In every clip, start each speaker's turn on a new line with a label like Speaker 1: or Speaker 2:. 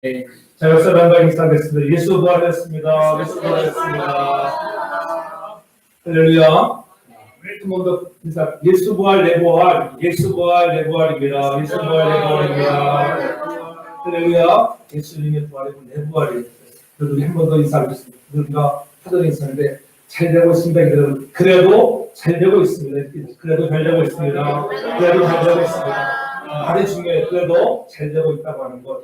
Speaker 1: 네. 자, 역사 단과 인사하겠습니다. 예수 부활했습니다. 예수 부활했습니다. 할렐루야. 한 번 더 인사. 예수 부활, 내 부활. 예수 부활, 내 부활입니다. 예수 부활, 내 부활입니다. 할렐루야. 예수님의 부활이고 내 부활이에요. 그래도 한 번 더 인사하겠습니다. 우리가 하던 인사인데 잘 되고 있습니다. 그래도 잘 되고 있습니다. 그래도 잘 되고 있습니다. 그래도 잘 되고 있습니다. 아주 중요해요. 그래도 잘 되고 있다고 하는 것.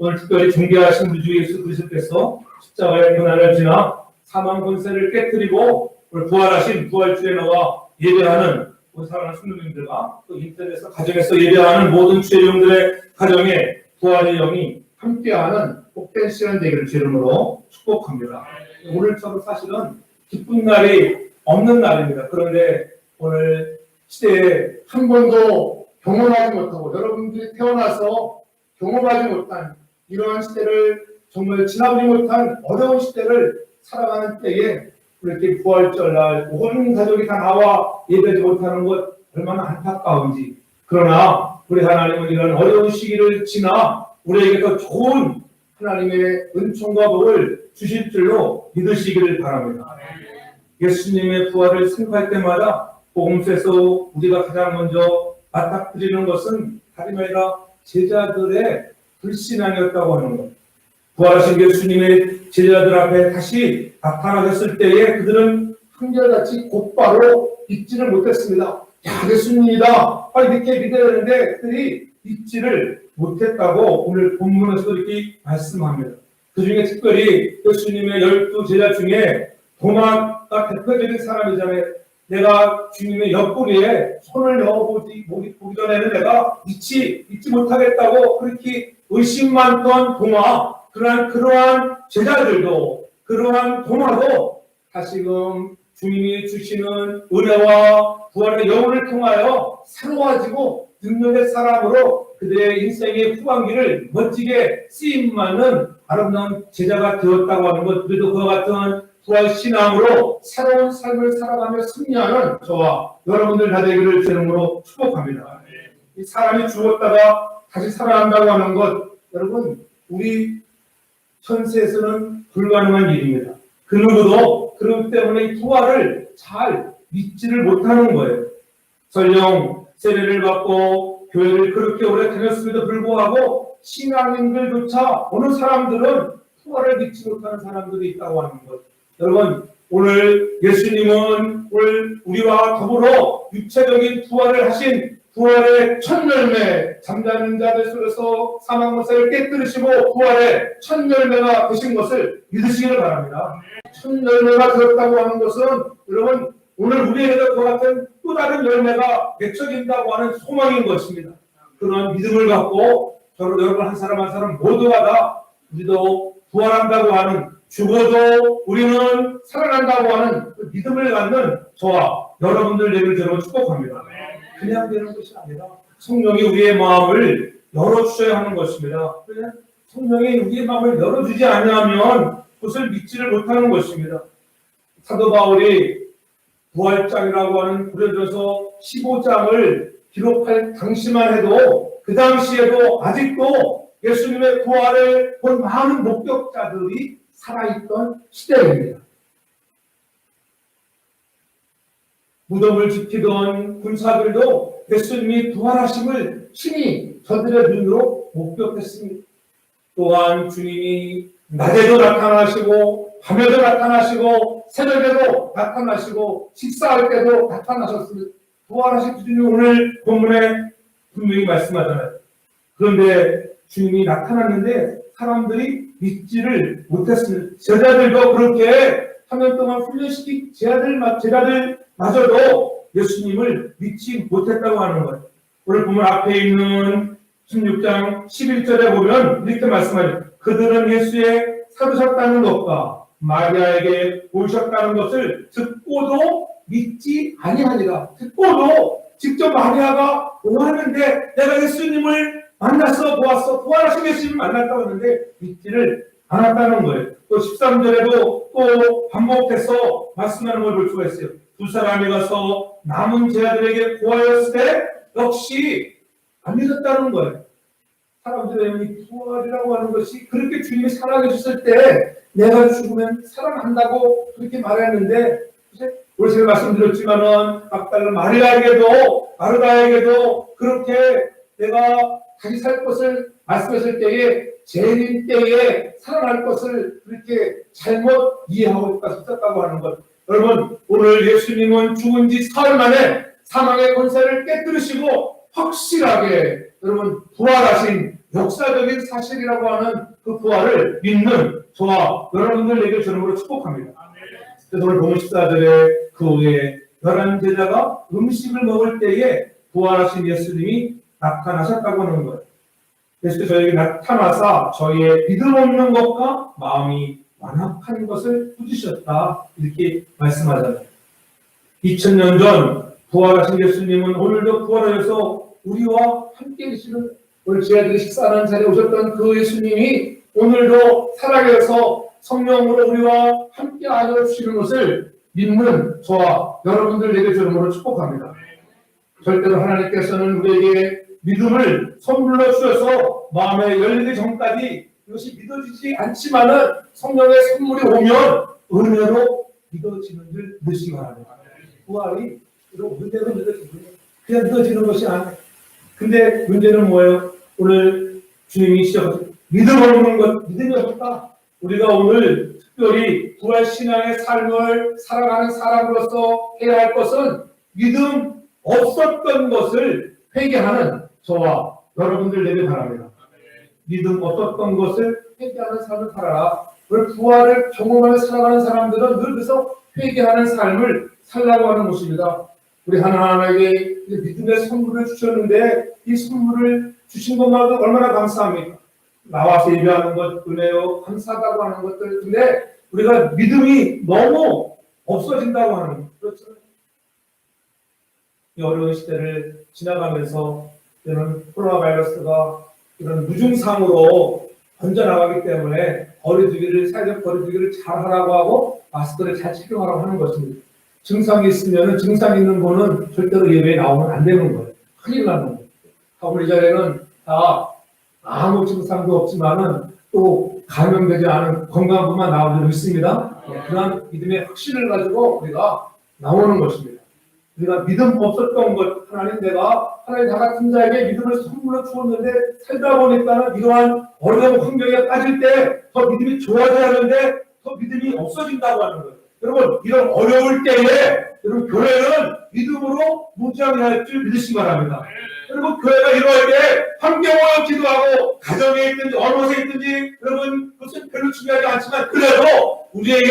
Speaker 1: 오늘 특별히 존귀하신 우리 주 예수 그리스도께서 십자가의 고난을 지나 사망 권세를 깨뜨리고 오늘 부활하신 부활주에 나와 예배하는 우리 사랑하는 성도님들과 또 인터넷에서 가정에서 예배하는 모든 주의종들의 가정에 부활의 영이 함께하는 복된 시간 되기를 주 이름으로 축복합니다. 오늘처럼 사실은 기쁜 날이 없는 날입니다. 그런데 오늘 시대에 한 번도 경험하지 못하고 여러분들이 태어나서 경험하지 못한 이러한 시대를 정말 지나보지 못한 어려운 시대를 살아가는 때에 이렇게 부활절날 온 가족이 다 나와 예배하지 못하는 것 얼마나 안타까운지. 그러나 우리 하나님은 이런 어려운 시기를 지나 우리에게 더 좋은 하나님의 은총과 복을 주실 줄로 믿으시기를 바랍니다. 예수님의 부활을 생각할 때마다 복음서에서 우리가 가장 먼저 맞닥뜨리는 것은 다름 아니라 제자들의 불신앙이었다고 하는 것. 부활하신 예수님의 제자들 앞에 다시 나타나셨을 때에 그들은 한결같이 곧바로 믿지를 못했습니다. 야, 예수님이다. 빨리 믿게 믿어야 되는데 그들이 믿지를 못했다고 오늘 본문에서 이렇게 말씀합니다. 그 중에 특별히 예수님의 12 제자 중에 도마가 대표적인 사람이잖아요. 내가 주님의 옆구리에 손을 넣어보기 전에는 내가 믿지 못하겠다고 그렇게 의심 많던 도마, 그러한 제자들도, 그러한 도마도 다시금 주님이 주시는 은혜와 부활의 영혼을 통하여 새로워지고 능력의 사람으로 그들의 인생의 후반기를 멋지게 쓰임많은 아름다운 제자가 되었다고 하는 것. 우리도 그와 같은 부활 신앙으로 새로운 삶을 살아가며 승리하는 저와 여러분들 다 되기를 주님으로 축복합니다. 이 사람이 죽었다가 다시 살아난다고 하는 것, 여러분 우리 현세에서는 불가능한 일입니다. 그 누구도 그렇기 때문에 부활을 잘 믿지를 못하는 거예요. 설령 세례를 받고 교회를 그렇게 오래 다녔음에도 불구하고 신앙인들조차 어느 사람들은 부활을 믿지 못하는 사람들이 있다고 하는 것. 여러분 오늘 예수님은 오늘 우리와 더불어 육체적인 부활을 하신 부활의 첫 열매, 잠자는 자들 속에서 사망 권세를 깨뜨리시고 부활의 첫 열매가 되신 것을 믿으시기를 바랍니다. 첫 열매가 되었다고 하는 것은 여러분 오늘 우리에게도 그와 같은 또 다른 열매가 맺혀진다고 하는 소망인 것입니다. 그런 믿음을 갖고 여러분 한 사람 한 사람 모두가 다 우리도 부활한다고 하는, 죽어도 우리는 살아난다고 하는 그 믿음을 갖는 저와 여러분들 되기를 저는 축복합니다. 그냥 되는 것이 아니라 성령이 우리의 마음을 열어주셔야 하는 것입니다. 성령이 우리의 마음을 열어주지 않으면 그것을 믿지를 못하는 것입니다. 사도 바울이 부활장이라고 하는 고린도서 15장을 기록할 당시만 해도 그 당시에도 아직도 예수님의 부활을 본 많은 목격자들이 살아있던 시대입니다. 무덤을 지키던 군사들도 예수님이 부활하심을 친히 저들의 눈으로 목격했습니다. 또한 주님이 낮에도 나타나시고 밤에도 나타나시고 새벽에도 나타나시고 식사할 때도 나타나셨습니다. 부활하신 주님이 오늘 본문에 분명히 말씀하잖아요. 그런데 주님이 나타났는데 사람들이 믿지를 못했습니다. 제자들도 그렇게 3년 동안 훈련시킨 제자들마저도 예수님을 믿지 못했다고 하는 거예요. 오늘 보면 앞에 있는 16장 11절에 보면 이렇게 말씀하죠. 그들은 예수의 사르셨다는 것과 마리아에게 오셨다는 것을 듣고도 믿지 아니하니라. 듣고도 직접 마리아가 오하는데 내가 예수님을 만났어, 보았어, 부활하신 예수님을 만났다고 하는데 믿지를 않았다는 거예요. 또 13절에도 또 반복해서 말씀하는 걸 볼 수가 있어요. 두 사람이 가서 남은 제자들에게 고하였을 때 역시 안 믿었다는 거예요. 사람들의 부활이라고 하는 것이 그렇게 주님이 사랑해주셨을 때 내가 죽으면 사랑한다고 그렇게 말했는데, 우리 제가 말씀드렸지만은 막달라 마리아에게도 마르다에게도 그렇게 내가 다시 살 것을 말씀하실 때에 재림 때에 살아날 것을 그렇게 잘못 이해하고 있었다고 하는 것. 여러분, 오늘 예수님은 죽은 지 사흘 만에 사망의 권세를 깨뜨리시고 확실하게 여러분 부활하신 역사적인 사실이라고 하는 그 부활을 믿는 저와 여러분들에게 저녁으로 축복합니다. 그래서 오늘 본문 14절에 그 후에 11제자가 음식을 먹을 때에 부활하신 예수님이 나타나셨다고 하는 거예요. 그래서 저에게 나타나사 저희의 믿음 없는 것과 마음이 완악한 것을 꾸짖으셨다, 이렇게 말씀하잖아요. 2000년 전 부활하신 예수님은 오늘도 부활하셔서 우리와 함께 계시는, 오늘 제자들이 식사하는 자리에 오셨던 그 예수님이 오늘도 살아계셔서 성령으로 우리와 함께 하여 주시는 것을 믿는 저와 여러분들에게 저름으로 축복합니다. 절대로 하나님께서는 우리에게 믿음을 선물로 주셔서 마음에 열리기 전까지 이것이 믿어지지 않지만은 성령의 선물이 오면 은혜로 믿어지는 줄 믿으시기 바랍니다. 부활이 은혜로 믿어지는, 그냥 믿어지는 것이 아니에요. 근데 문제는 뭐예요? 오늘 주님이 시작하신 믿음 없는 것, 믿음이 없다. 우리가 오늘 특별히 부활 신앙의 삶을 살아가는 사람으로서 해야 할 것은 믿음 없었던 것을 회개하는 저와 여러분들 되길 바랍니다. 믿음 없었던 것을 회개하는 삶을 살아라. 오늘 부활을 경험하며 살아가는 사람들은 늘 그래서 회개하는 삶을 살라고 하는 것입니다. 우리 하나님에게 믿음의 선물을 주셨는데 이 선물을 주신 것만도 얼마나 감사합니까? 나와서 예배하는 것 은혜요, 감사하다고 하는 것들. 근데 우리가 믿음이 너무 없어진다고 하는 것. 그렇죠? 이 어려운 시대를 지나가면서 이런 코로나 바이러스가 이런 무증상으로 번져나가기 때문에 사회적 거리두기를 잘 하라고 하고 마스크를 잘 착용하라고 하는 것입니다. 증상이 있으면 증상 있는 분은 절대로 예배에 나오면 안 되는 거예요. 큰일 나는 거예요. 우리 자리에는 다 아무 증상도 없지만은 또 감염되지 않은 건강한 분만 나오는 줄 믿습니다. 그런 믿음의 확신을 가지고 우리가 나오는 것입니다. 우리가 믿음 없었던 것, 하나님 나 같은 자에게 믿음을 선물로 주었는데 살다 보니까는 이러한 어려운 환경에 빠질 때 더 믿음이 좋아져야 하는데 더 믿음이 없어진다고 하는 거예요. 여러분, 이런 어려울 때에 여러분 교회는 믿음으로 무장할 줄 믿으시기 바랍니다. 여러분, 교회가 이루어질 때 함께 모여 기도하고 가정에 있든지 어느 곳에 있든지 여러분 그것은 별로 중요하지 않지만 그래도 우리에게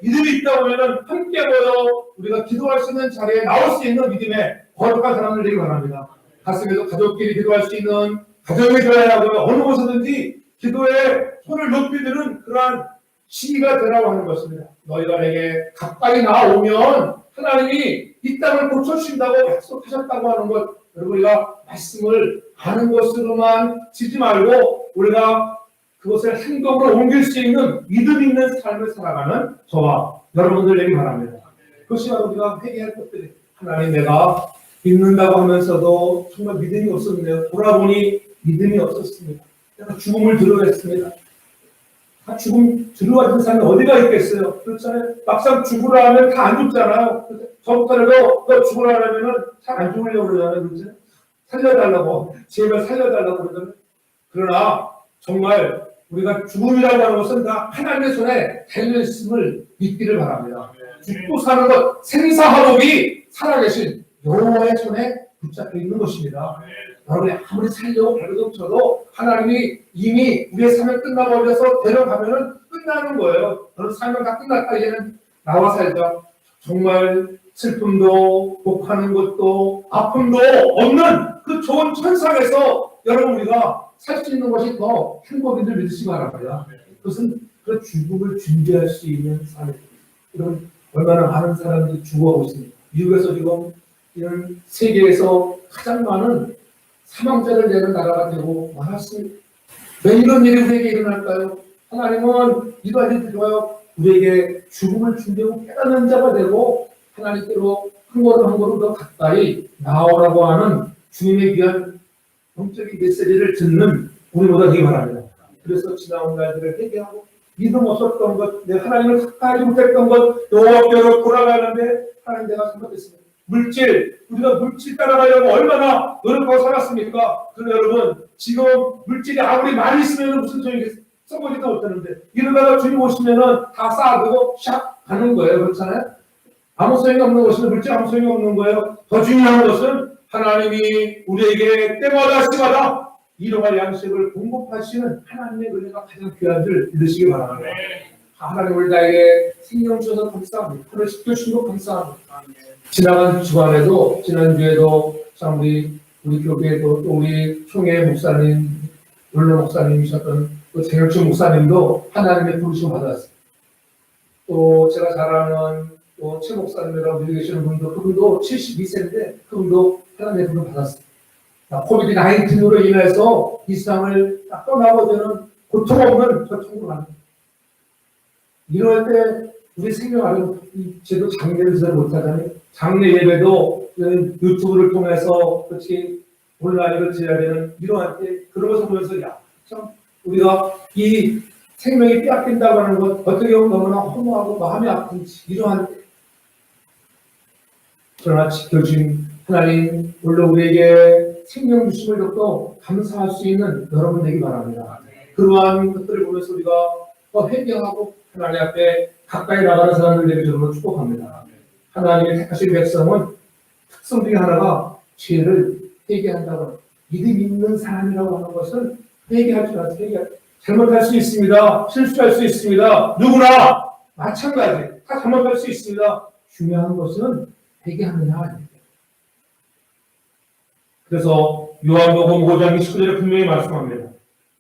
Speaker 1: 믿음이 있다 보면은 함께 모여 우리가 기도할 수 있는 자리에 나올 수 있는 믿음의 거룩한 사람들 되기 바랍니다. 가슴에서 가족끼리 기도할 수 있는 가정의 교회라고 어느 곳에든지 기도에 손을 높이 드는 그러한 시기가 되라고 하는 것입니다. 너희가 내게 가까이 나오면 하나님이 이 땅을 고쳐주신다고 약속하셨다고 하는 것, 여러분 우리가 말씀을 아는 것으로만 지지 말고 우리가 그것을 행동으로 옮길 수 있는 믿음 있는 삶을 살아가는 저와 여러분들 되기 바랍니다. 그것이 바로 우리가 회개할 것들이, 하나님 내가 믿는다고 하면서도 정말 믿음이 없었는데요. 돌아보니 믿음이 없었습니다. 내가 죽음을 드러냈습니다. 죽음 들어가는 사람이 어디가 있겠어요? 그렇잖아요. 막상 죽으라 하면 다 안 죽잖아요. 저부터라도 너 죽으라 하면은 잘 안 죽으려고 그러잖아요. 그렇죠? 살려달라고, 제발 살려달라고 그러잖아요. 그러나 정말 우리가 죽음이라고 하는 것은 다 하나님의 손에 달려있음을 믿기를 바랍니다. 죽고 사는 것, 생사화복이 살아계신 여호와의 손에 붙잡혀 있는 것입니다. 여러분이 아무리 살려고 발버둥 쳐도 하나님이 이미 우리의 삶을 끝나버려서 데려가면은 끝나는 거예요. 너는 삶은 다 끝났다. 이제는 나와 살자. 정말 슬픔도 복하는 것도 아픔도 없는 그 좋은 천상에서 여러분 우리가 살 수 있는 것이 더 행복인 줄 믿으시기 바랍니다. 그것은 그 죽음을 준비할 수 있는 삶입니다. 여러분 얼마나 많은 사람들이 죽어가고 있습니다. 미국에서 지금 이런 세계에서 가장 많은 사망자를 내는 나라가 되고 말았습니다. 왜 이런 일이 우리에게 일어날까요? 하나님은 이러한 일이 좋아요. 우리에게 죽음을 준비하고 깨닫는 자가 되고 하나님께로 한 걸음 한 걸음 더 가까이 나오라고 하는 주님의 귀한 영적인 메시지를 듣는 우리보다 되게 바랍니다. 그래서 지나온 날들을 회개하고 믿음 없었던 것, 내 하나님을 가까이 못했던 것, 여호와께로 돌아가는데 하나님 내가 잘못했습니다. 물질, 우리가 물질 따라가려고 얼마나 노력하고 살았습니까? 그런데 여러분, 지금 물질이 아무리 많이 있으면 무슨 소용이겠어요? 써보지도 못하는데 이러다가 주님 오시면은 다 쌓아두고 샥 가는 거예요. 그렇잖아요? 아무 소용이 없는 것은 물질 아무 소용이 없는 거예요. 더 중요한 것은 하나님이 우리에게 때마다 시마다 일용할 양식을 공급하시는 하나님의 은혜가 가장 귀한 줄 믿으시기 바랍니다. 하나님 우리 나에게 생명 주셔서 감사합니다. 하늘 시켜주신 것 감사합니다. 지나간 주간에도 지난주에도 참 우리 교회도 또 우리 총회 목사님, 원로 목사님이셨던 또 재혁춘 목사님도 하나님의 부르심 받았어요. 또 제가 잘 아는 또 최 목사님이라고 여기 계시는 분도 그분도 72세인데 그분도 하나님의 부르심 받았어요. 코비드-19으로 인해서 이 세상을 딱 떠나고 저는 고통 없는 저 천국으로 가는 거예요. 이럴 때 우리 생명 안에 제도 장례를 잘 못하다니 장례 예배도 유튜브를 통해서 그렇지 온라인으로 드려야 되는 이러한 때 그런 것을 보면서 야, 참 우리가 이 생명이 빼앗긴다고 하는 것 어떻게 보면 너무나 허무하고 마음이 아픈지 이러한 때 그러나 지켜준 하나님 물론 우리에게 생명 주심을 더욱더 감사할 수 있는 여러분 되기 바랍니다. 그러한 것들을 보면서 우리가 더 회개하고 하나님 앞에 가까이 나가는 사람들 되게 저는 축복합니다. 하나님의 택하신 백성은 특성 중에 하나가 죄를 회개한다고 믿음 있는 사람이라고 하는 것은 회개할 줄 알아서 잘못할 수 있습니다. 실수할 수 있습니다. 누구나 마찬가지 다 잘못할 수 있습니다. 중요한 것은 회개하느냐 아닙니다. 그래서 요한복음 5장 29절에 분명히 말씀합니다.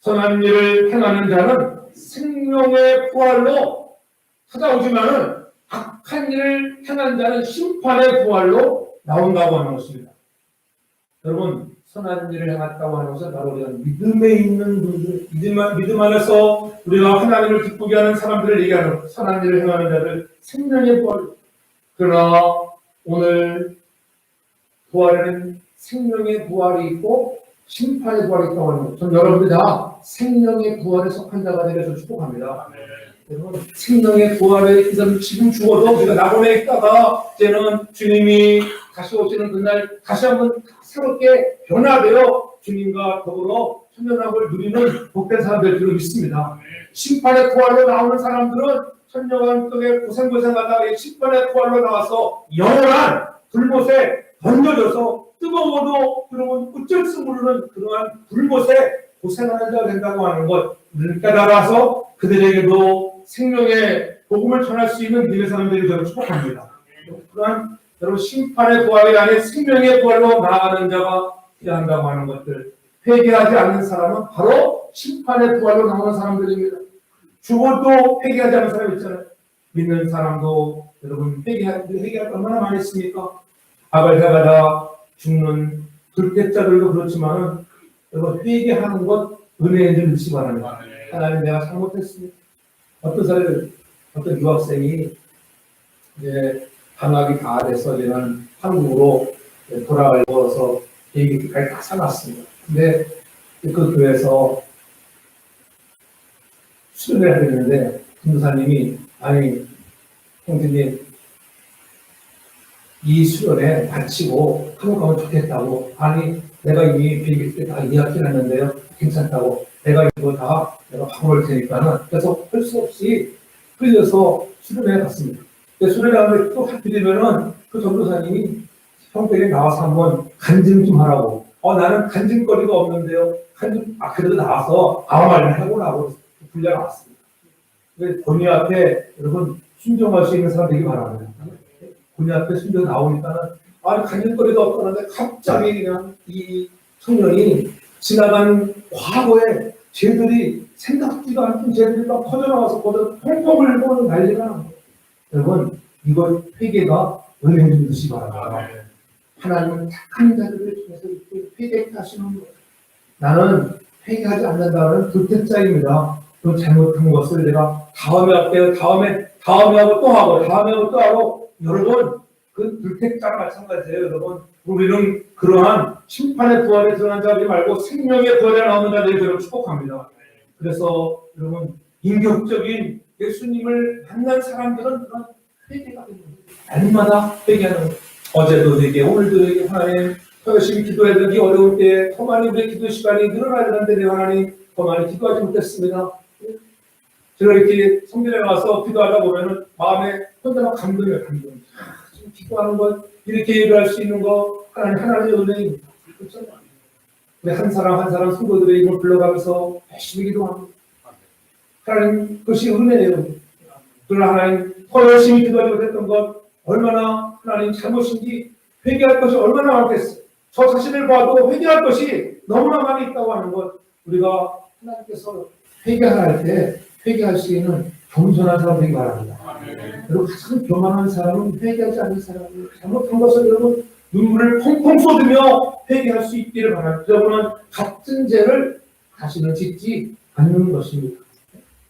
Speaker 1: 선한 일을 행하는 자는 생명의 부활로 찾아오지만은 악한 일을 행한 자는 심판의 부활로 나온다고 하는 것입니다. 여러분, 선한 일을 행했다고 하는 것은 바로 우리가 믿음에 있는 분들, 믿음 안에서 우리가 하나님을 기쁘게 하는 사람들을 얘기하는 선한 일을 행하는 자들 생명의 부활. 그러나 오늘 부활에는 생명의 부활이 있고 심판의 부활이 있다고 하는 것. 전 여러분들 다 생명의 부활에 속한 자가 되려서 축복합니다. 여러분, 생명의 부활에 지금 죽어도 우리가 낙원에 있다가 이제는 주님이 다시 오시는 그날 다시 한번 새롭게 변화되어 주님과 더불어 천년왕국을 누리는 복된 사람들 줄 믿습니다. 심판의 부활로 나오는 사람들은 천년왕국 속에 고생하다가 심판의 부활로 나와서 영원한 불못에 던져져서 뜨거워도 여러분 어쩔 수 모르는 그러한 불못에 고생하는 자가 된다고 하는 것 깨달아서 그들에게도 생명의 복음을 전할 수 있는 믿음의 사람들이 저는 축복합니다. 그러한 여러분 심판의 부활이 아닌 생명의 부활로 나아가는 자가 필요한다고 하는 것들 회개하지 않는 사람은 바로 심판의 부활로 나오는 사람들입니다. 죽어도 회개하지 않는 사람 있잖아요. 믿는 사람도 여러분 회개할 얼마나 많이 있습니까? 악을 해가다 죽는 불태자들도 그렇지만 여러분 회개하는 것 은혜인 줄 믿으시기 바랍니다. 하나님 내가 잘못했습니다. 어떤 사람은 어떤 유학생이 이제 방학이 다 돼서 이제는 한국으로 돌아가려고 비행기까지 다 사놨습니다. 근데 그 교회에서 수련을 해야 되는데 전도사님이 아니 형제님 이 수련에 마치고 한국 가면 좋겠다고 아니 내가 이미 비행기 때 다 예약해놨는데요 괜찮다고 내가 이거 다 내가 바꿔볼 테니까는 그래서 할 수 없이 끌려서 수련회 갔습니다. 수련회 가면 또 하필이면은 그 전도사님이 형댁에 나와서 한번 간증 좀 하라고. 나는 간증거리가 없는데요. 그래도 나와서 아무 말이나 해보라고 불려 나왔습니다. 본인 앞에 여러분 순종할 수 있는 사람 되기 바랍니다. 본인 앞에 순종 나오니까는 간증거리도 없다는데 갑자기 그냥 이 청년이 지나간 과거의 죄들이 생각지도 않던 죄들이 막 퍼져나와서 거기서 펑펑 울고 난리가 난 거예요. 여러분 이거 회개가 은혜인 줄 믿으시기 바랍니다. 하나님은 착한 자들을 통해서 이렇게 회개케 하시는 거예요. 나는 회개하지 않는다는 불태자입니다. 또 잘못한 것을 내가 다음에 하고 또 하고 여러분 그 불택자랑 마찬가지예요, 여러분. 우리는 그러한 심판의 부활에 드러난 자들이 말고 생명의 부활에 나오는 자들을 축복합니다. 그래서 여러분, 인격적인 예수님을 만난 사람들은 그런 회개가 됩니다. 날마다 회개하는 거예요. 어제도 회개, 오늘도 회개. 하나님, 더 열심히 기도해야 되기 어려울 때 더 많이 우리의 기도 시간이 늘어나야 되는데 하나님 더 많이 기도하지 못했습니다. 제가 이렇게 성전에 와서 기도하다 보면은 마음에 혼자만 감동이에요, 감동. 지금 기도하는 것, 이렇게 일할 수 있는 거, 하나님의 은혜입니다. 우리 한 사람 한 사람 성도들의 이걸 불러가면서 열심히 기도합니다. 하나님, 그것이 은혜예요. 그러나 하나님, 더 열심히 기도하지 못했던 것, 얼마나 하나님 잘못인지 회개할 것이 얼마나 많겠어요. 저 자신을 봐도 회개할 것이 너무나 많이 있다고 하는 것, 우리가 하나님께서 회개할 때 회개할 수 있는 겸손한 사람 되기 바랍니다. 그리고 가장 교만한 사람은 회개하지 않는 사람이에요. 잘못한 것을 여러분 눈물을 펑펑 쏟으며 회개할 수 있기를 바랍니다. 여러분은 같은 죄를 다시는 짓지 않는 것입니다.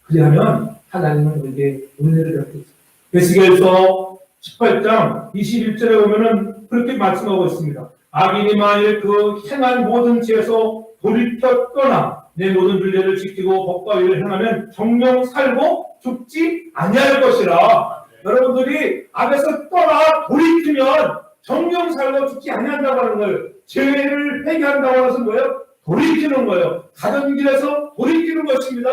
Speaker 1: 그리하면 하나님은 우리에게 은혜를 베풀고 에스겔서 18장 21절에 보면은 그렇게 말씀하고 있습니다. 악인이 만일 그 행한 모든 죄에서 돌이켜 떠나 내 모든 윤례를 지키고 법과 의를 행하면 정령 살고 죽지 아니할 것이라. 여러분들이 악에서 떠나 돌이키면 정령 살고 죽지 아니한다고 하는 거예요. 죄를 회개한다고 하는 것은 뭐예요? 돌이키는 거예요. 가던 길에서 돌이키는 것입니다.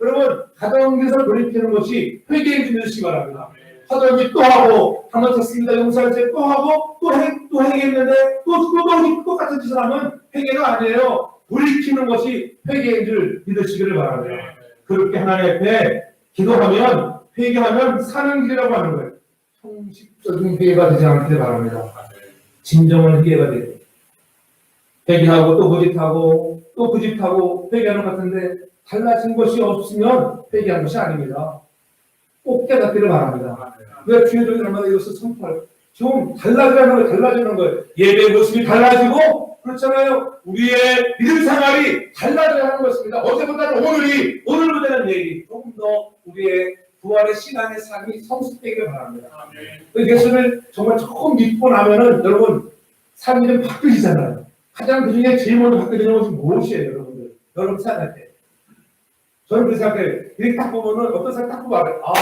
Speaker 1: 여러분, 가던 길에서 돌이키는 것이 회개의 준비시기 바랍니다. 하던 길 또 하고, 잘못했습니다. 용서할 때 또 하고, 또 행했는데, 또 똑같은 짓을 하면 회개가 아니에요. 돌이키는 것이 회개인 줄 믿으시기를 바랍니다. 그렇게 하나님 앞에 기도하면, 회개하면 사는 길이라고 하는 거예요. 형식적인 회개가 되지 않기를 바랍니다. 진정한 회개가 되고, 회개하고 또 부짓하고, 또 부짓하고 회개하는 것 같은데, 달라진 것이 없으면 회개한 것이 아닙니다. 꼭 깨닫기를 바랍니다. 왜 주의적인 얼마나 이것을 선포할 좀 달라지는 거예요. 예배 모습이 달라지고 그렇잖아요. 우리의 믿음 생활이 달라져야 하는 것입니다. 어제보다는 오늘보다는 내일이 조금 더 우리의 부활의 신앙의 삶이 성숙되기를 바랍니다. 예수를 정말 조금 믿고 나면은 여러분 삶이 좀 바뀌잖아요. 가장 그 중에 제일 먼저 바뀌는 것은 무엇이에요, 여러분들? 여러분 생각할 때. 저는 그렇게 생각해요. 이렇게 딱 보면은 어떤 사람 딱 보고 알아요. 아,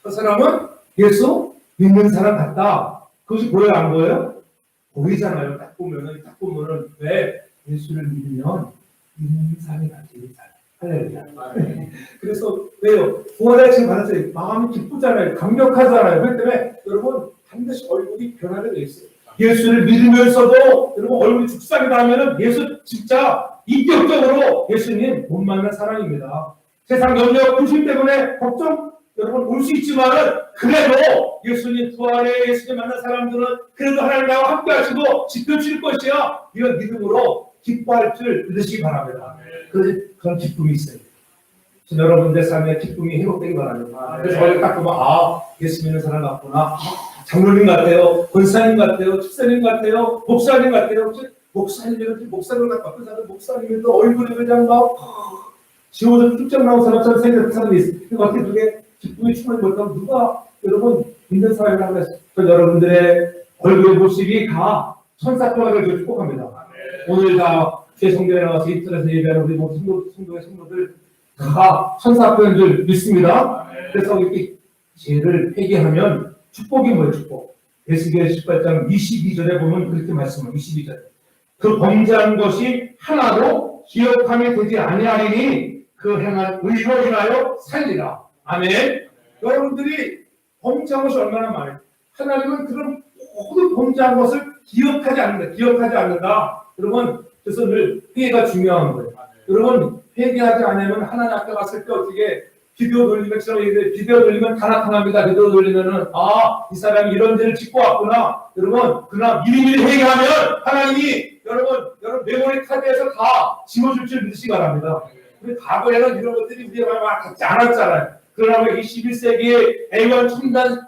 Speaker 1: 그 사람은 예수 믿는 사람 같다. 그것이 보여요, 안 보여요? 보이잖아요. 딱 보면은 왜 예수를 믿으면 믿는 사람이 같이 살아요. 할렐루야. 그래서 왜요? 부활의 지금 받았어요. 마음이 기쁘잖아요. 감격하잖아요. 그렇기 때문에 여러분 반드시 얼굴이 변하게 돼 있어요. 예수를 믿으면서도 여러분 얼굴이 죽상이 나면은 예수 진짜 인격적으로 예수님 못 만난 사람입니다. 세상 염려 구심 때문에 걱정 여러분 올 수 있지만은 그래도 예수님 부활에 예수님 만난 사람들은 그래도 하나님 나와 함께 하시고 지켜줄 것이야 이런 믿음으로 기뻐할 줄 믿으시기 바랍니다. 그런 기쁨이 있어요. 여러분들 삶에 기쁨이 회복되기 바랍니다. 그래서 머리 딱 보면 예수 믿는 사람 같구나. 장로님 같아요. 권사님 같아요. 집사님 같아요. 목사님 같아요. 목사님 같고 목사님도 얼굴이 그냥 막 지워서 쭉쭉 나온 사람처럼 생각하는 사람이 있어요. 어떻게 그게 기쁨이 충만히 못하면 누가 여러분 믿는 사람이라고 했어요. 여러분들의 얼굴의 모습이 다 천사표를 축복합니다. 오늘 다 제 성전에 나와서 인터넷에서 예배하는 우리 모든 성도의 성도들 다 천사표인 줄 믿습니다. 그래서 이렇게 죄를 회개하면 축복이 뭐예요? 축복. 에스겔 18장 22절에 보면 그렇게 말씀합니다. 22절. 그 범죄한 것이 하나도 기억함이 되지 아니하리니 그 행한 의로 인하여 살리라. 아멘. 여러분들이 범죄한 것이 얼마나 많아요. 하나님은 그런 모든 범죄한 것을 기억하지 않는다. 여러분, 그래서 늘 회개가 중요한 거예요. 여러분, 회개하지 않으면 하나님 앞에 갔을 때 어떻게 비디오 돌리면 비디오 돌리면 다 나타납니다. 비디오 돌리면은 이 사람이 이런 죄를 짓고 왔구나. 여러분, 그러나 미리미리 회개하면 하나님이 여러분 메모리 카드에서 다 지워줄 줄 믿으시기 바랍니다. 근데 과거에는 이런 것들이 우리가 갖지 않았잖아요. 그러나 21세기의 AI 첨단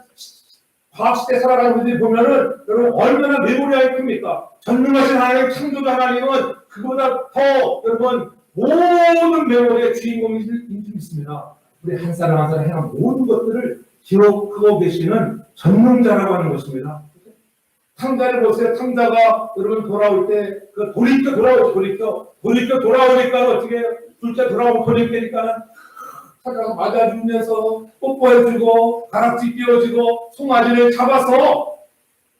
Speaker 1: 과학시대 살아가는 분들이 보면은 여러분 얼마나 메모리 아이템입니까? 전능하신 하나님, 창조주 하나님은 그보다 더 여러분 모든 메모리의 주인공인 줄 믿습니다. 우리 한 사람 한 사람 해한 모든 것들을 기록하고 계시는 전능자라고 하는 것입니다. 탕자를 보세요. 탕자가 여러분 돌아올 때 그 돌이켜 돌아오죠. 돌이켜 돌아오니까 어떻게 해요? 둘째 돌아오고 돌이키니까는 찾아가서 맞아주면서 뽀뽀해주고 가락지 끼워주고 송아지를 잡아서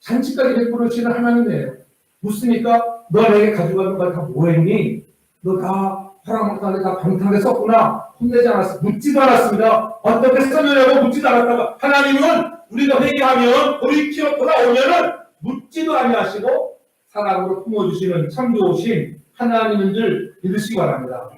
Speaker 1: 잔치까지 베풀으시는 하나님이에요. 묻습니까? 너 내게 가져가는 거 다 뭐했니? 너 다 허락못하게 다 방탕하게 썼구나. 혼내지 않았어. 묻지도 않았습니다. 어떻게 썼느냐고 묻지도 않았다가 하나님은 우리가 회개하면 돌이켜 돌아오면은 묻지도 아니하시고 사랑으로 품어주시는 참 좋으신 하나님인 줄 믿으시기 바랍니다.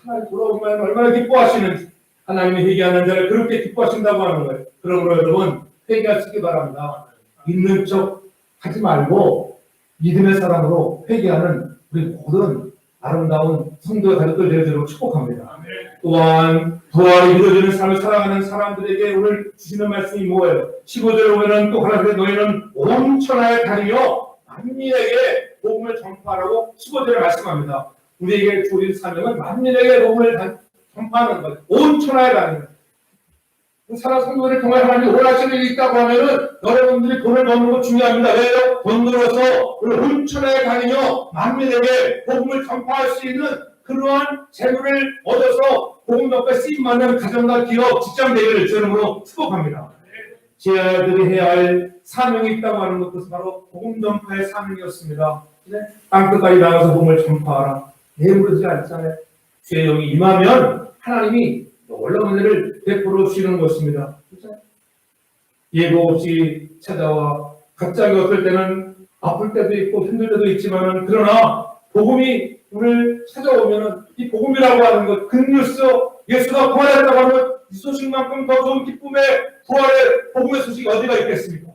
Speaker 1: 하나님 돌아오면 얼마나 기뻐하시는지 하나님이 회개하는 자를 그렇게 기뻐하신다고 하는 거예요. 그러므로 여러분 회개하시기 바랍니다. 있는 척 하지 말고 믿음의 사람으로 회개하는 우리 모든 아름다운 성도의 가족들 되도록 축복합니다. 또한 부활이 이루어지는 삶을 살아가는 사람들에게 오늘 주시는 말씀이 뭐예요? 15절에 보면 또 하나님께 너희는 온 천하에 다니며 만민에게 복음을 전파하라고 15절에 말씀합니다. 우리에게 주어진 사명은 만민에게 복음을 전파하는 것, 온 천하에 다니는 사람 성도들을 통해 하나님이 원하시는 일이 있다고 하면은 여러분들이 돈을 버는 거 중요합니다. 왜요? 돈 벌어서 온 천하에 다니며 만민에게 복음을 전파할 수 있는 그러한 재물을 얻어서 복음 전파에 쓰임받는 가정과 기업, 직장 되기를 주님으로 축복합니다. 제 아들이 해야 할 사명이 있다고 하는 것도 바로 복음 전파의 사명이었습니다. 땅끝까지 나가서 복음을 전파하라. 내버리지 않잖아요. 주의 영이 임하면 하나님이 놀라운 은혜를 베풀어 주시는 것입니다. 예고 없이 찾아와 갑자기 어떨 때는 아플 때도 있고 힘들 때도 있지만 그러나 복음이 오늘 찾아오면은 이 복음이라고 하는 것, 굿뉴스, 예수가 부활했다고 하는 이 소식만큼 더 좋은 기쁨의 부활의 복음의 소식이 어디가 있겠습니까?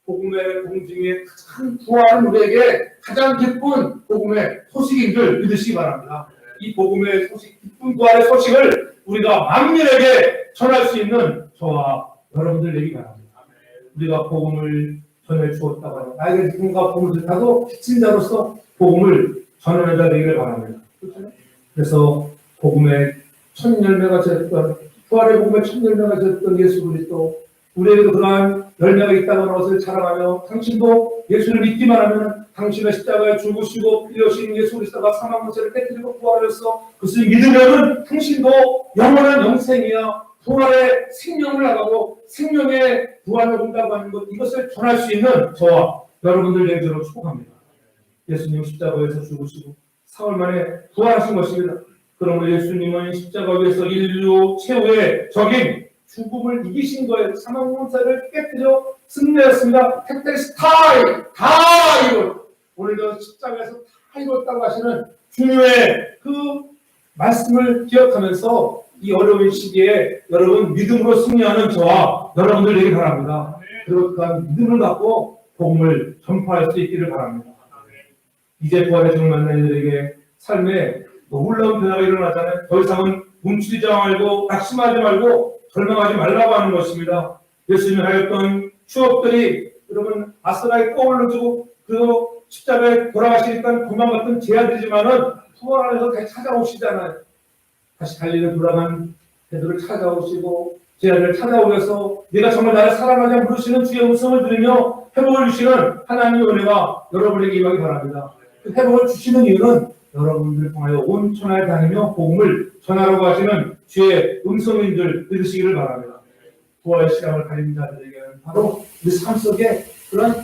Speaker 1: 복음의 공중에 가장 부활은 우리에게 가장 기쁜 복음의 소식인 줄 믿으시기 바랍니다. 이 복음의 소식, 기쁜 부활의 소식을 우리가 만민에게 전할 수 있는 저와 여러분들 되기 바랍니다. 우리가 복음을 전해 주었다고 하면 나에게 누군가 복음을 듣다고 기친 자로서 복음을 전하는 자 되기를 바랍니다. 그래서 복음의 첫 열매가 되었던 부활의 복음의 첫 열매가 되었던 예수 그리스도 우리에게도 그러한 열매가 있다고 하는 것을 자랑하며 당신도 예수를 믿기만 하면 당신의 십자가에 죽으시고 빌려오신 예수 그리스도가 사망 문제를 깨뜨리고 부활하셔서 그것을 믿으면은 당신도 영원한 영생이야 부활의 생명을 나가고 생명의 부활을 온다고 하는 것 이것을 전할 수 있는 저와 여러분들 되도록 축복합니다. 예수님 십자가에서 죽으시고 사흘 만에 부활하신 것입니다. 그러므로 예수님은 십자가 위에서 인류 최후의 적인 죽음을 이기신 거예요. 사망 문제를 깨뜨려 승리했습니다. 택배스 다 이뤘. 오늘도 십자가에서 다 이뤘다고 하시는 주님의 그 말씀을 기억하면서 이 어려운 시기에 여러분 믿음으로 승리하는 저와 여러분들 되기 바랍니다. 그리고 그 믿음을 갖고 복음을 전파할 수 있기를 바랍니다. 이제 부활의 주를 만난 이들에게 삶에 놀라운 변화가 일어나잖아요. 더 이상은 뭉치지 말고 낙심하지 말고 절망하지 말라고 하는 것입니다. 예수님이 하였던 추억들이 여러분 아스라에 떠올려주고 그 십자가에 돌아가시니까 도망갔던 제 아들이지만은 부활 안에서 다시 찾아오시잖아요. 다시 갈릴리로 돌아간 베드로를 찾아오시고 제 아들을 찾아오셔서 네가 정말 나를 사랑하냐 부르시는 주의 음성을 들으며 회복을 주시는 하나님의 은혜가 여러분에게 임하기 바랍니다. 그 회복을 주시는 이유는 여러분들을 통하여 온 천하에 다니며 복음을 전하라고 하시는 주의 음성인 줄 믿으시기를 바랍니다. 부활의 시간을 가진 자들에게는 바로 우리 삶 속에 그런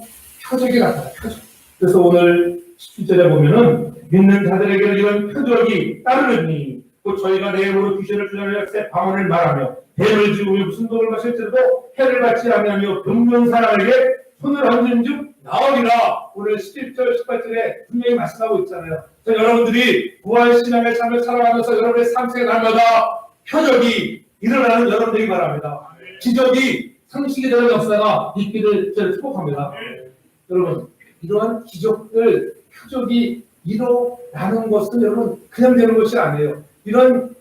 Speaker 1: 표적이 나타나요. 표적. 그래서 오늘 17절에 보면은 믿는 자들에게는 이런 표적이 따르느니 또 저희가 내 입으로 귀신을 쫓아내어 새 방언을 말하며 배를 지우며 무슨 독을 마실 때도 해를 받지 아니하며 병든 사람에게 손을 얹은 즉 나오리라. 오늘 11절 18절에 분명히 말씀하고 있잖아요. 여러분들이 부활 신앙의 삶을 살아가면서 여러분의 삶 속에 날마다 표적이 일어나는 여러분들이 바랍니다. 기적이 상식이 되는 역사가 있기를 저는 축복합니다. 여러분 이러한 기적들 표적이 일어나는 것은 여러분 그냥 되는 것이 아니에요. 이런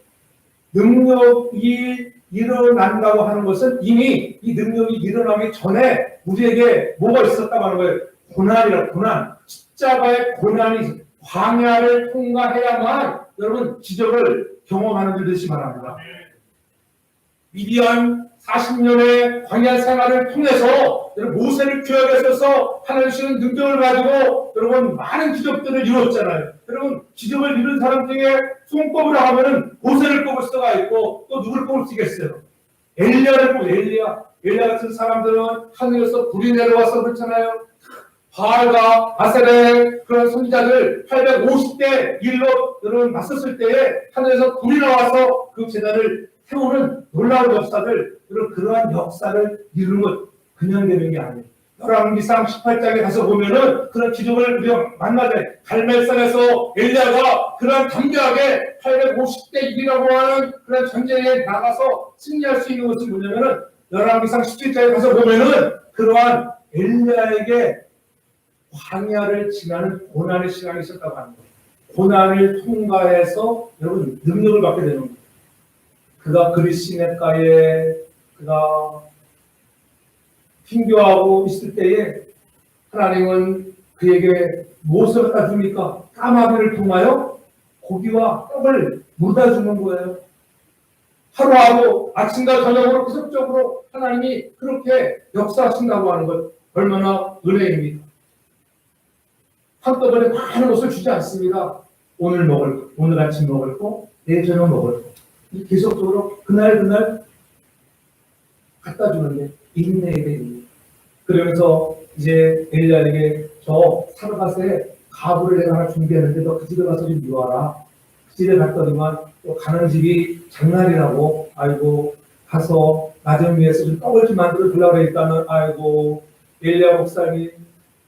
Speaker 1: 능력이 일어난다고 하는 것은 이미 이 능력이 일어나기 전에 우리에게 뭐가 있었다고 하는 거예요. 고난이라 고난. 십자가의 고난이 광야를 통과해야만 여러분 기적을 경험하는 듯이 말합니다. 미디안 40년의 광야 생활을 통해서 모세를 귀하게 써서 하나님 주시는 능력을 가지고 여러분 많은 기적들을 이루었잖아요. 여러분 기적을 이룬 사람 중에 손꼽으라 하면은 모세를 꼽을 수가 있고 또 누구를 꼽을 수 있겠어요? 엘리야를 꼽을 엘리야 같은 사람들은 하늘에서 불이 내려와서 그렇잖아요. 바알과 아세레 그런 선지자들 850대 1로 여러분 맞섰을 때에 하늘에서 불이 나와서 그 제단을 태우는 놀라운 역사들, 그러한 역사를 이루는 것 그냥 되는 게 아니에요. 열왕기상 18장에 가서 보면은 그런 기적을 우리가 만나잖아요. 갈멜산에서 엘리야가 그런 담대하게 850대 1이라고 하는 그런 전쟁에 나가서 승리할 수 있는 것이 뭐냐면은 열왕기상 17장에 가서 보면은 그러한 엘리야에게 광야를 지나는 고난의 시간이 있었다고 하는 거예요. 고난을 통과해서 여러분 능력을 받게 되는 거예요. 그가 그리시네가에 그가 핑교하고 있을 때에 하나님은 그에게 무엇을 갖다 줍니까? 까마귀를 통하여 고기와 떡을 물다 주는 거예요. 하루하루 아침과 저녁으로 계속적으로 하나님이 그렇게 역사하신다고 하는 것 얼마나 은혜입니까? 한꺼번에 많은 것을 주지 않습니다. 오늘 먹을 거, 오늘 아침 먹을 거, 내일 저녁 먹을 거. 계속적으로 그날 갖다 주는데 인내에 대해 그러면서 이제 엘리야에게 저 사르밧에 가부를 내가 하나 준비했는데 너 그 집에 가서 좀 이와라. 그 집에 갔더니만 또 가는 집이 장날이라고 아이고 가서 나 좀 위해서 좀 떡을 좀 만들어 주려고 그랬다는 아이고 엘리야 목사님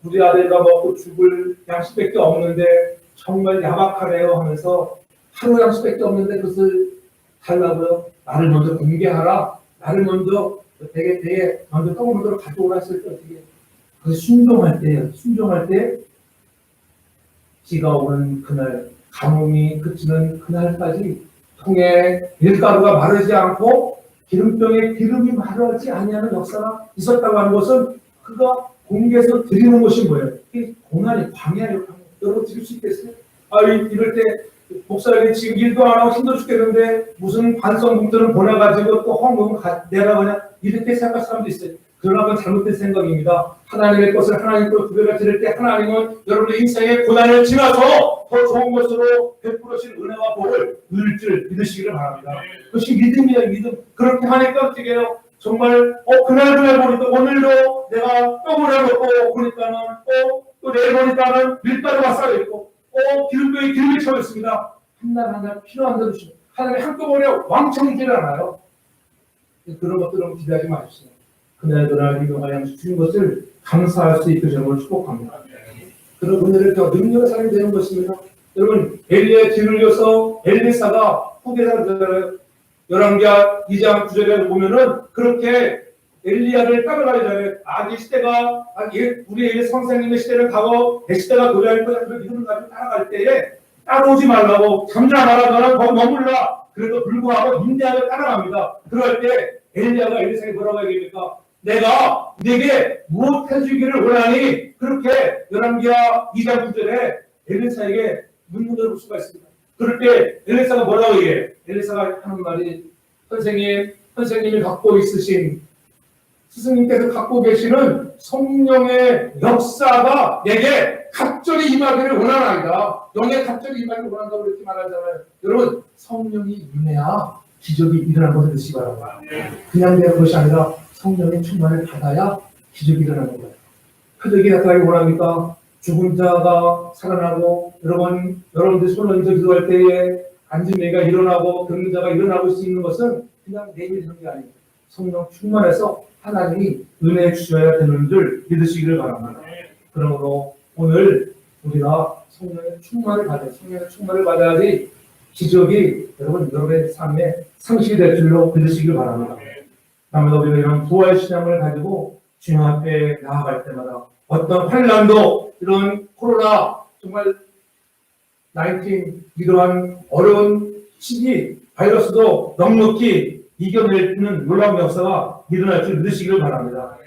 Speaker 1: 우리 아들과 먹고 죽을 양식밖에 없는데 정말 야박하네요 하면서 하루 양식밖에 없는데 그것을 달라고요. 나를 먼저 공개하라. 나를 먼저 되게 먼저 떡을 먼저 가져오라 했을 때 어떻게 그 순종할 때 비가 오는 그날 가뭄이 그치는 그날까지 통에 밀가루가 마르지 않고 기름병에 기름이 마르지 아니하는 역사가 있었다고 하는 것은 그가 공개해서 드리는 것이 뭐예요? 이 고난이 광야예요. 여러분 드릴 수 있겠어요? 이럴 때 목사님이 지금 일도 안 하고 힘들어 죽겠는데 무슨 반성문들을 보내가지고 또 헌금 내가 그냥 이렇게 생각할 사람도 있어요. 그러나 그건 잘못된 생각입니다. 하나님의 것을 하나님 것 구별을 드릴 때 하나님은 여러분의 인생의 고난을 지나서 더 좋은 것으로 베풀으신 은혜와 복을 누릴 줄 믿으시기를 바랍니다. 그것이 믿음이에요. 믿음. 그렇게 하니까 어떻게 해요? 정말 그날 보니까 오늘도 내가 떡을 해먹고 보니까는 또 내일 보니까는 밀가루가 쌓여있고 기름병에 기름이 채워있습니다. 한날 필요한 대로 주시고 하나님이 한꺼번에 왕창 일어나요. 그런 것들은 기대하지 마십시오. 그날 믿음과 양식 주신 것을 감사할 수 있게 저를 축복합니다. 그런 분들을 더 능력의 사람이 되는 것입니다. 여러분 엘리야의 뒤를 이어서 엘리사가 후계자잖아요. 열왕기하 2장 9절에 보면은 그렇게 엘리야를 따라가기 전에 이 시대가 우리 엘리 선생님의 시대를 가고 내 시대가 도래할 거야. 그런 믿음을 가지고 따라갈 때에 따라오지 말라고 잠잠하라 너는 거기 머물라. 그래도 불구하고 인내하며 따라갑니다. 그럴 때 엘리야가 엘리사에게 뭐라고 얘기합니까? 내가 네게 무엇 해주기를 원하니 그렇게 열왕기하 2장 9절에 엘리사에게 묻는 볼 수가 있습니다. 그럴 때 엘리사가 뭐라고 얘기해? 엘리사가 하는 말이 선생님이 갖고 있으신 스승님께서 갖고 계시는 성령의 역사가 내게 갑절히 임하기를 원하나이다. 영에 갑절히 임하기를 원한다고 이렇게 말하잖아요. 여러분 성령이 임해야 기적이 일어나는 것을 믿으시기 바랍니다. 그냥 되는 것이 아니라 성령의 충만을 받아야 기적이 일어나는 거예요. 기적이 나타나기 원합니까? 죽은 자가 살아나고 여러분들이 손을 얹어 기도할 때에 앉은 이가 일어나고 듣는 자가 일어나고 수 있는 것은 그냥 내일이 되는 게 아니에요. 성령 충만해서 하나님이 은혜 주셔야 되는 줄 믿으시기를 바랍니다. 그러므로 오늘 우리가 성령의 충만을 받아야지 기적이 여러분의 삶에 상실이 될 줄로 믿으시기를 바랍니다. 다음에 우리가 이런 부활 신앙을 가지고 주님 앞에 나아갈 때마다 어떤 환난도 이런 코로나 정말 19 이러한 어려운 시기 바이러스도 넉넉히 이겨내는 놀라운 역사가 일어날 줄 믿으시기를 바랍니다.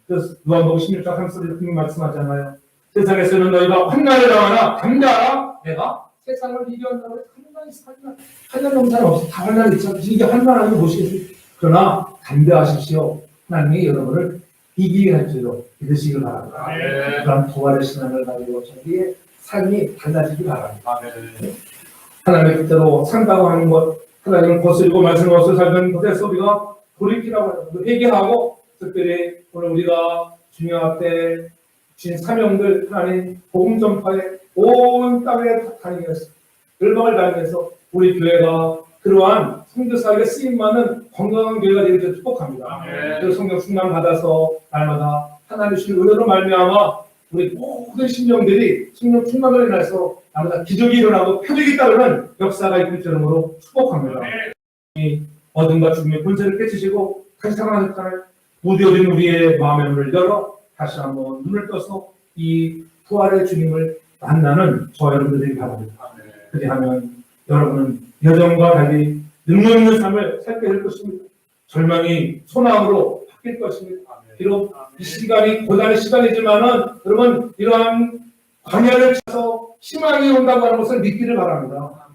Speaker 1: 그래서 누가복음 16장 30절에 이렇게 말씀하잖아요. 세상에서는 너희가 환난을 당하나 담대하라. 내가 세상을 이겨낸다고 해서 환난이 사지만 환난 없이 다 환난이 있죠. 이게 환난 아니면 무엇이겠어요? 그러나 담대하십시오. 하나님이 여러분을 이기게 할 줄로 믿으시길 바랍니다. 그런 부활의 신앙을 가지고 저희의 삶이 달라지기 바랍니다. 하나님의 뜻대로 산다고 하는 것, 하나님을 거스르고 말씀을 거슬 살던 것에서 우리가 돌이키라고 하는 것, 회개하고 특별히 오늘 우리가 주님 앞에 주신 사명들 하나님 복음 전파에 온 땅에 다니면서 열방을 다니면서 우리 교회가 그러한 선교사에게 쓰임받는 건강한 교회가 되기를 축복합니다. 그래서 성령 충만 받아서 날마다 하나님 주신 은혜로 말미암아 우리 모든 심령들이 성령 충만으로 인해서 날마다 기적이 일어나고 표적이 따르는 역사가 있을 줄로 축복합니다. 이 어둠과 죽음의 본체를 깨치시고 다시 살아나셨잖아요. 무뎌진 우리의 마음의 문을 열어 다시 한번 눈을 떠서 이 부활의 주님을 만나는 저 여러분들이 바랍니다. 그리하면 여러분은 여정과 달리 능력 있는 삶을 살게 될 것입니다. 절망이 소망으로 바뀔 것입니다. 비록 이 시간이 고난의 시간이지만은 여러분 이러한 광야를 쳐서 희망이 온다고 하는 것을 믿기를 바랍니다.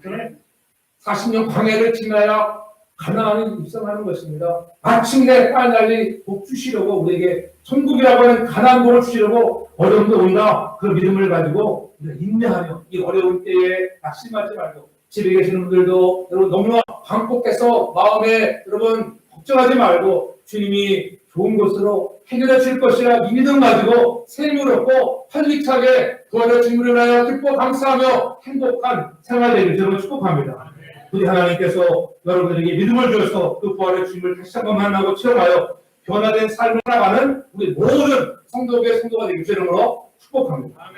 Speaker 1: 40년 광야를 지나야 가나안에 입성하는 것입니다. 마침내 빨리 복 주시려고 우리에게 천국이라고 하는 가나안 복을 주시려고 어려움도 온다. 그 믿음을 가지고 인내하며 이 어려운 때에 낙심하지 말고 집에 계시는 분들도 여러분 너무나 광폭해서 마음에 여러분 걱정하지 말고 주님이 좋은 곳으로 해결해 줄 것이라 이 믿음 가지고 샘을 얻고 활기차게 부활의 주님을 위하여 기뻐 감사하며 행복한 생활 되기를 저는 축복합니다. 우리 하나님께서 여러분들에게 믿음을 주셔서 그 부활의 주님을 다시 한번 만나고 체험하여 변화된 삶을 살아가는 우리 모든 성도의 성도가 되기를 주님으로 축복합니다.